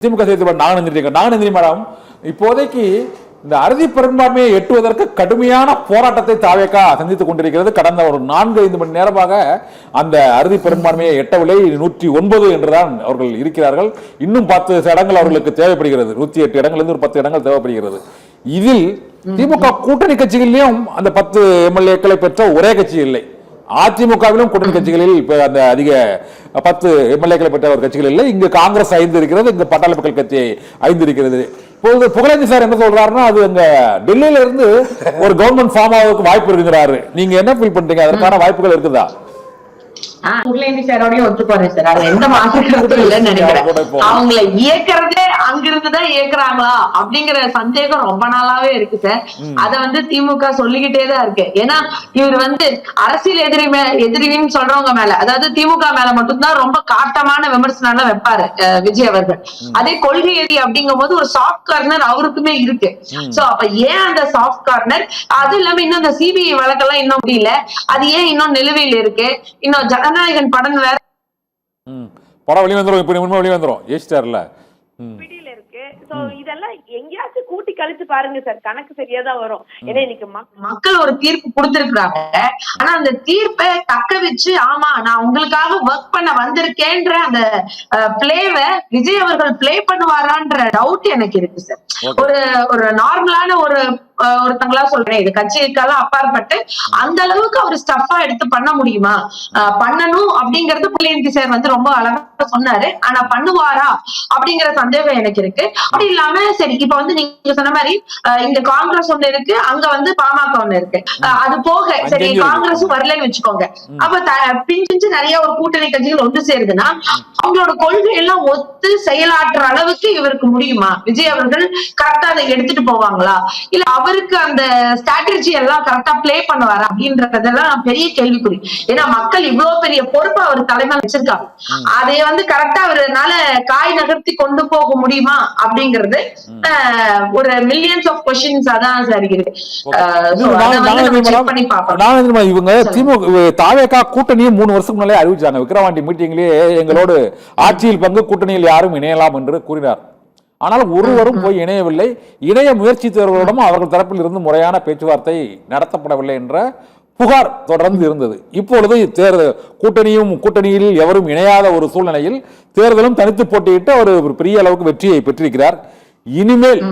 திமுக சேர்த்து நாகநந்தினி மேடம் இப்போதைக்கு இந்த அறுதி பெரும்பான்மையை எட்டுவதற்கு கடுமையான போராட்டத்தை தாவேகா சந்தித்துக் கொண்டிருக்கிறது. கடந்த ஒரு 4-5 மணி நேரமாக அந்த அறுதி பெரும்பான்மையை எட்டவில்லை. 109 என்றுதான் அவர்கள் இருக்கிறார்கள். இன்னும் 10 இடங்கள் அவர்களுக்கு தேவைப்படுகிறது. 108 இடங்களிலிருந்து ஒரு 10 இடங்கள் தேவைப்படுகிறது. இதில் திமுக கூட்டணி கட்சிகளிலும் அந்த 10 எம்எல்ஏக்களை பெற்ற ஒரே கட்சி இல்லை. அதிமுகவிலும் கூட்டணி கட்சிகளில் அந்த அதிக 10 எம்எல்ஏக்களை பெற்ற ஒரு கட்சிகள் இல்லை. இங்கு காங்கிரஸ் 5 இருக்கிறது, இங்கு பாட்டாளி மக்கள் கட்சி 5 இருக்கிறது. இப்போது புகழேந்தி சார் என்ன சொல்றாருன்னா, அது அங்க டெல்லியில இருந்து ஒரு கவர்மெண்ட் ஃபார்ம் ஆவதற்கு வாய்ப்பு இருக்கிறாரு. நீங்க என்ன ஃபீல் பண்றீங்க? அதற்கான வாய்ப்புகள் இருக்குதா? புகழேந்தி சாரோடய ஒத்துப்பாரு சார். அது எந்த மாற்றங்களும் இல்லைன்னு நினைக்கிறேன். அவங்களை இயக்கிறதே அங்கிருந்துதான் இயக்குறாங்களா அப்படிங்கிற சந்தேகம் ரொம்ப நாளாவே இருக்கு சார். அத திமுக சொல்லிக்கிட்டேதான் இருக்கு. ஏன்னா இவர் அரசியல் எதிரின்னு சொல்றவங்க மேல, அதாவது திமுக மேல மட்டும்தான் ரொம்ப காட்டமான விமர்சனம் வைப்பாரு விஜய் அவர்கள். அதே கொள்கை எதி அப்படிங்கும் போது ஒரு சாஃப்ட் கார்னர் அவருக்குமே இருக்கு. சோ அப்ப ஏன் அந்த சாஃப்ட் கார்னர்? அது இல்லாம இன்னும் அந்த சிபிஐ வழக்கெல்லாம் இன்னும் முடியல. அது ஏன் இன்னும் நிலுவையில் இருக்கு? இன்னும் ஜனநாயகன் படம் வேற படம் வெளியே வந்துரும். இப்ப வெளியே வந்துரும். ஏஸ்டார்ல பிடியில இருக்கு. சோ இதெல்லாம் எங்கேயாச்சும் கூட்டி கழிச்சு பாருங்க சார், கணக்கு சரியாதான் வரும். ஏன்னா இன்னைக்கு மக்கள் ஒரு தீர்ப்பு கொடுத்திருக்காங்க. ஆனா அந்த தீர்ப்பை தக்க வச்சு, ஆமா நான் உங்களுக்காக ஒர்க் பண்ண வந்திருக்கேன்ற அந்த பிளேவை விஜய் அவர்கள் பிளே பண்ணுவாரான்ற டவுட் எனக்கு இருக்கு சார். ஒரு நார்மலான ஒருத்தங்களா சொல்றேன், இது கட்சிக்கெல்லாம் அப்பாற்பட்டு அந்த அளவுக்கு அவர் ஸ்டஃபா எடுத்து பண்ண முடியுமா? பண்ணணும் அப்படிங்கறது புகழேந்தி சார் ரொம்ப அழகா சொன்னாரு. ஆனா பண்ணுவாரா அப்படிங்கிற சந்தேகம் எனக்கு இருக்கு. அப்படி இல்லாம சரி, இப்ப நீங்க சொன்ன மாதிரி இங்க காங்கிரஸ் ஒண்ணு இருக்கு, அங்க பாமக ஒண்ணு இருக்கு. அது போக சரி காங்கிரஸும் வரலன்னு வச்சுக்கோங்க. அப்ப பிஞ்சு நிறைய ஒரு கூட்டணி கட்சிகள் ஒன்று சேருதுன்னா அவங்களோட கொள்கை எல்லாம் ஒத்து செயலாற்றுற அளவுக்கு இவருக்கு முடியுமா? விஜய் அவர்கள் கரெக்டா அதை எடுத்துட்டு போவாங்களா? இல்ல அவருக்கு அந்த ஸ்ட்ராட்டஜி எல்லாம் கரெக்டா பிளே பண்ணுவாரா அப்படின்றதெல்லாம் பெரிய கேள்விக்குறி. ஏன்னா மக்கள் இவ்வளவு பெரிய பொறுப்பை அவர் தலைமையில வச்சிருக்காங்க. அதை கரெக்டா அவரால காய் நகர்த்தி கொண்டு போக முடியுமா அப்படிங்கிறது ஒரு மில்லியன்ஸ் ஆஃப் கொஸ்டின்ஸ் அதான் சார் இருக்கு. இவங்க திமுக தாவேகா கூட்டணியை 3 வருஷத்துக்கு முன்னாலே அறிவிச்சாங்க. விக்கிரவாண்டி மீட்டிங்லயே எங்களோடு ஆட்சியில் பங்கு கூட்டணியில் யாரும் இணையலாம் என்று கூறினார். ஆனால் ஒருவரும் போய் இணையவில்லை. இணைய முயற்சித்தவர்களிடம் அவர்கள் தரப்பில் இருந்து முறையான பேச்சுவார்த்தை நடத்தப்படவில்லை என்ற புகார் தொடர்ந்து இருந்தது. இப்பொழுது தேர்தல் கூட்டணியில் எவரும் இணையாத ஒரு சூழ்நிலையில் தேர்தலும் தனித்து போட்டியிட்டு அவர் ஒரு பெரிய அளவுக்கு வெற்றியை பெற்றிருக்கிறார். இனிமேல்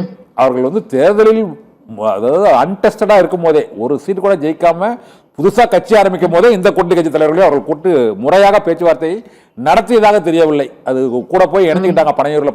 அவர்கள் தேர்தலில் அதாவது அன்டெஸ்டடா இருக்கும் போதே, ஒரு சீட் கூட ஜெயிக்காம புதுசா கட்சி ஆரம்பிக்கும் போதே இந்த கூட்டணி கட்சி தலைவர்களே அவர்கள் கூட்டு முறையாக பேச்சுவார்த்தை நடத்தியதாக தெரியவில்லை. அது கூட போய் இணைஞ்சுக்கிட்டாங்க பனையூர்ல.